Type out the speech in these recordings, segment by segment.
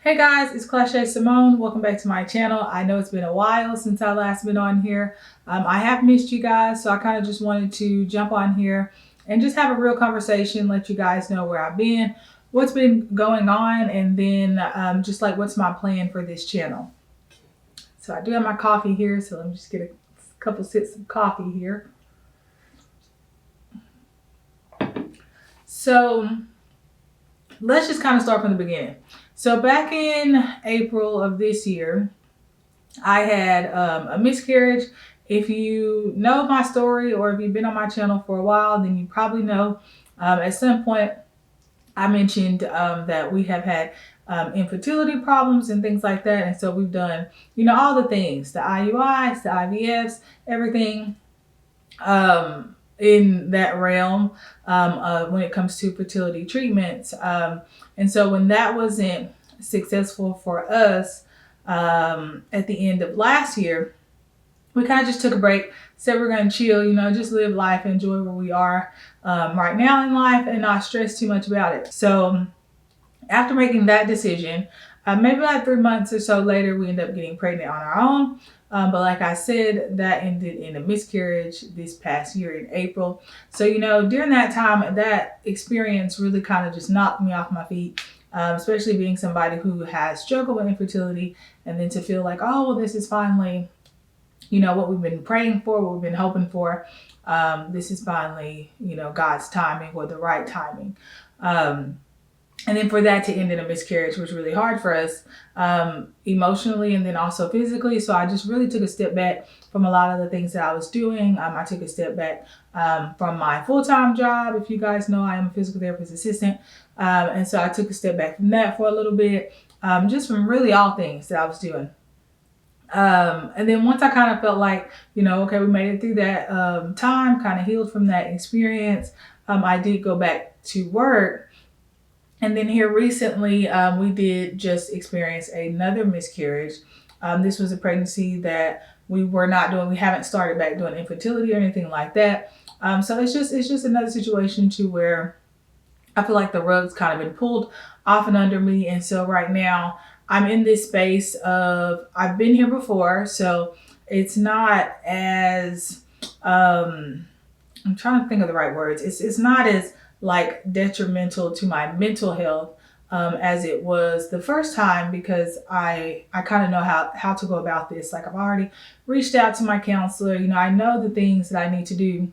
Hey guys, it's Klasshey Samone. Welcome back to my channel. I know it's been a while since I last been on here. I have missed you guys, so I kind of just wanted to jump on here and just have a real conversation, let you guys know where I've been, what's been going on, and then just like what's my plan for this channel. So I do have my coffee here, so let me just get a couple sips of coffee here. So let's just kind of start from the beginning. So back in April of this year, I had a miscarriage. If you know my story or if you've been on my channel for a while, then you probably know at some point I mentioned that we have had infertility problems and things like that. And so we've done, all the things, the IUIs, the IVFs, everything in that realm when it comes to fertility treatments. And so when that wasn't successful for us at the end of last year, we kind of just took a break, said we're going to chill, just live life, enjoy where we are right now in life and not stress too much about it. So after making that decision, maybe like 3 months or so later, we ended up getting pregnant on our own. But like I said, that ended in a miscarriage this past year in April. So, during that time, that experience really kind of just knocked me off my feet, especially being somebody who has struggled with infertility, and then to feel like, oh, well, this is finally, what we've been praying for, what we've been hoping for. This is finally, God's timing or the right timing. And then for that to end in a miscarriage was really hard for us emotionally and then also physically. So I just really took a step back from a lot of the things that I was doing. I took a step back from my full-time job. If you guys know, I am a physical therapist assistant. And so I took a step back from that for a little bit, just from really all things that I was doing. And then once I kind of felt like, okay, we made it through that time, kind of healed from that experience, I did go back to work. And then here recently, we did just experience another miscarriage. This was a pregnancy that we were not doing. We haven't started back doing infertility or anything like that. So it's just another situation to where I feel like the rug's kind of been pulled off and under me. And so right now I'm in this space of, I've been here before. So it's not as, I'm trying to think of the right words. It's not as like detrimental to my mental health as it was the first time, because I kind of know how to go about this. Like I've already reached out to my counselor. I know the things that I need to do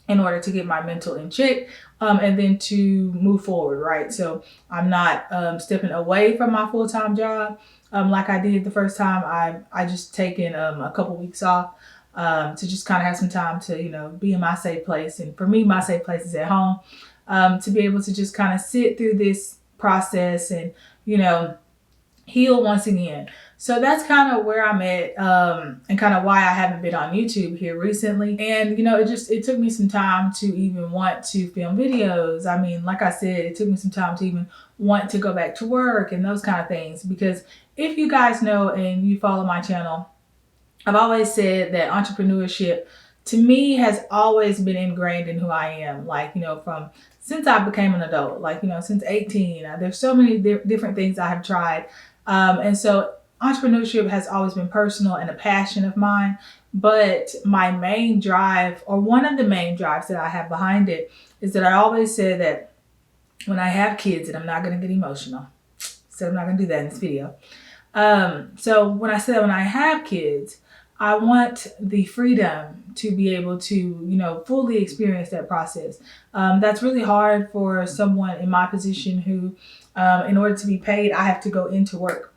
in order to get my mental in check and then to move forward, right? So I'm not stepping away from my full-time job like I did the first time. I just taken a couple weeks off to just kind of have some time to, be in my safe place. And for me, my safe place is at home, to be able to just kind of sit through this process and, heal once again. So that's kind of where I'm at, and kind of why I haven't been on YouTube here recently. And, it took me some time to even want to film videos. I mean, like I said, it took me some time to even want to go back to work and those kind of things. Because if you guys know and you follow my channel, I've always said that entrepreneurship to me has always been ingrained in who I am. Like, from since I became an adult, like, since 18, there's so many different things I have tried. And so entrepreneurship has always been personal and a passion of mine. But my main drive, or one of the main drives that I have behind it, is that I always say that when I have kids, and I'm not going to get emotional, so I'm not going to do that in this video. So when I say when I have kids, I want the freedom to be able to, fully experience that process. That's really hard for someone in my position who, in order to be paid, I have to go into work.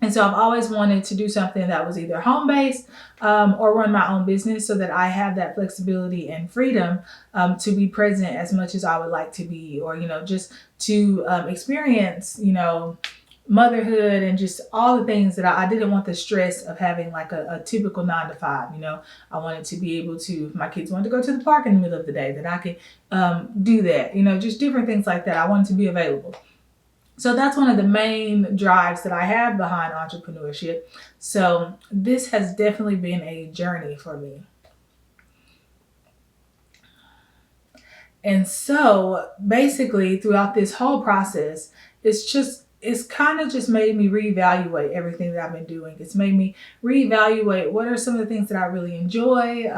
And so I've always wanted to do something that was either home-based or run my own business, so that I have that flexibility and freedom to be present as much as I would like to be, or, just to experience, motherhood and just all the things that I didn't want the stress of having like a typical 9 to 5. I wanted to be able to, if my kids wanted to go to the park in the middle of the day, that I could do that, just different things like that. I wanted to be available. So that's one of the main drives that I have behind entrepreneurship. So this has definitely been a journey for me. And so basically throughout this whole process, it's just it's kind of just made me reevaluate everything that I've been doing. It's made me reevaluate what are some of the things that I really enjoy.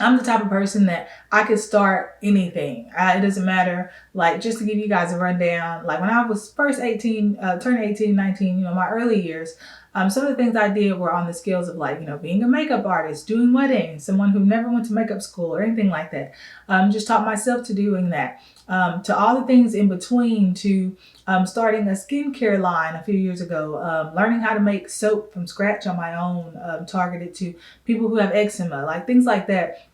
I'm the type of person that I could start anything. It doesn't matter. Like, just to give you guys a rundown, like when I was first 18, turned 18, 19, my early years, some of the things I did were on the scales of like, being a makeup artist, doing weddings, someone who never went to makeup school or anything like that. Just taught myself to doing that. To all the things in between, to starting a skincare line a few years ago, learning how to make soap from scratch on my own, targeted to people who have eczema, like things like that.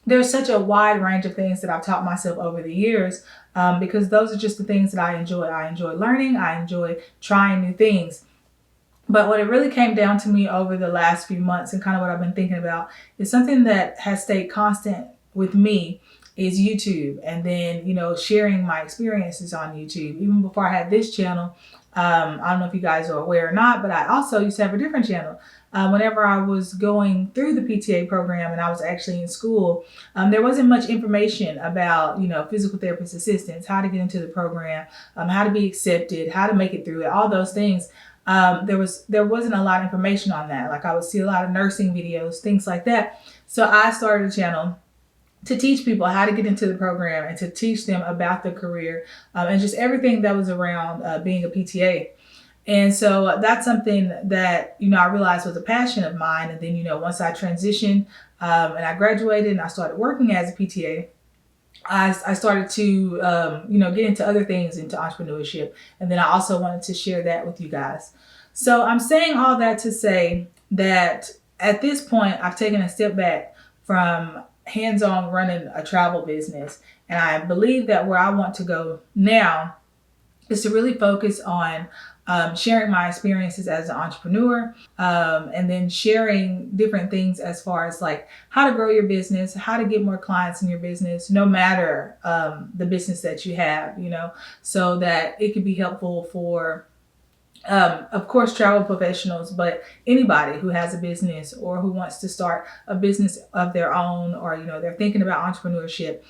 There's such a wide range of things that I've taught myself over the years, because those are just the things that I enjoy. I enjoy learning. I enjoy trying new things. But what it really came down to me over the last few months, and kind of what I've been thinking about, is something that has stayed constant with me is YouTube. And then, sharing my experiences on YouTube. Even before I had this channel, I don't know if you guys are aware or not, but I also used to have a different channel. Whenever I was going through the PTA program and I was actually in school, there wasn't much information about, physical therapist assistants, how to get into the program, how to be accepted, how to make it through it, all those things. There wasn't a lot of information on that. Like, I would see a lot of nursing videos, things like that. So I started a channel to teach people how to get into the program and to teach them about the career, and just everything that was around being a PTA. And so that's something that, I realized was a passion of mine. And then, once I transitioned, and I graduated and I started working as a PTA, I started to, get into other things, into entrepreneurship. And then I also wanted to share that with you guys. So I'm saying all that to say that at this point, I've taken a step back from hands-on running a travel business. And I believe that where I want to go now is to really focus on sharing my experiences as an entrepreneur, and then sharing different things as far as like how to grow your business, how to get more clients in your business, no matter the business that you have, so that it could be helpful for, of course, travel professionals, but anybody who has a business or who wants to start a business of their own, or, they're thinking about entrepreneurship.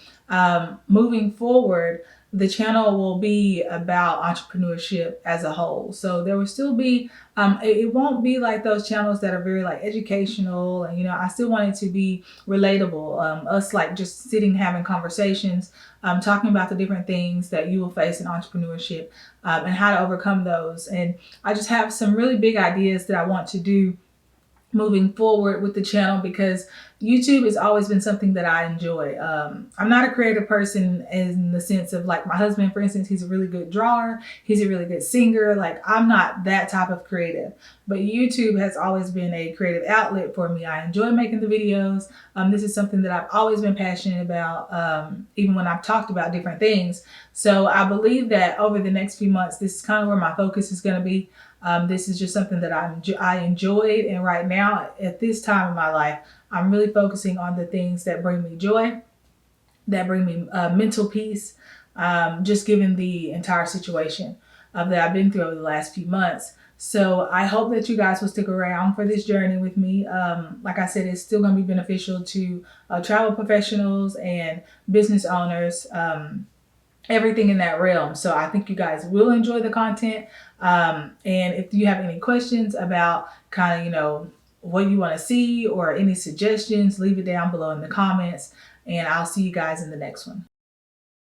Moving forward, the channel will be about entrepreneurship as a whole. So there will still be, it won't be like those channels that are very like educational. And, I still want it to be relatable. Us like just sitting, having conversations, talking about the different things that you will face in entrepreneurship, and how to overcome those. And I just have some really big ideas that I want to do moving forward with the channel, because YouTube has always been something that I enjoy. I'm not a creative person in the sense of like my husband, for instance. He's a really good drawer. He's a really good singer. Like, I'm not that type of creative, but YouTube has always been a creative outlet for me. I enjoy making the videos. This is something that I've always been passionate about, even when I've talked about different things. So I believe that over the next few months, this is kind of where my focus is going to be. This is just something that I enjoyed. And right now, at this time in my life, I'm really focusing on the things that bring me joy, that bring me mental peace, just given the entire situation that I've been through over the last few months. So I hope that you guys will stick around for this journey with me. Like I said, it's still going to be beneficial to travel professionals and business owners, everything in that realm. So I think you guys will enjoy the content. And if you have any questions about kind of, what you want to see or any suggestions, leave it down below in the comments, and I'll see you guys in the next one.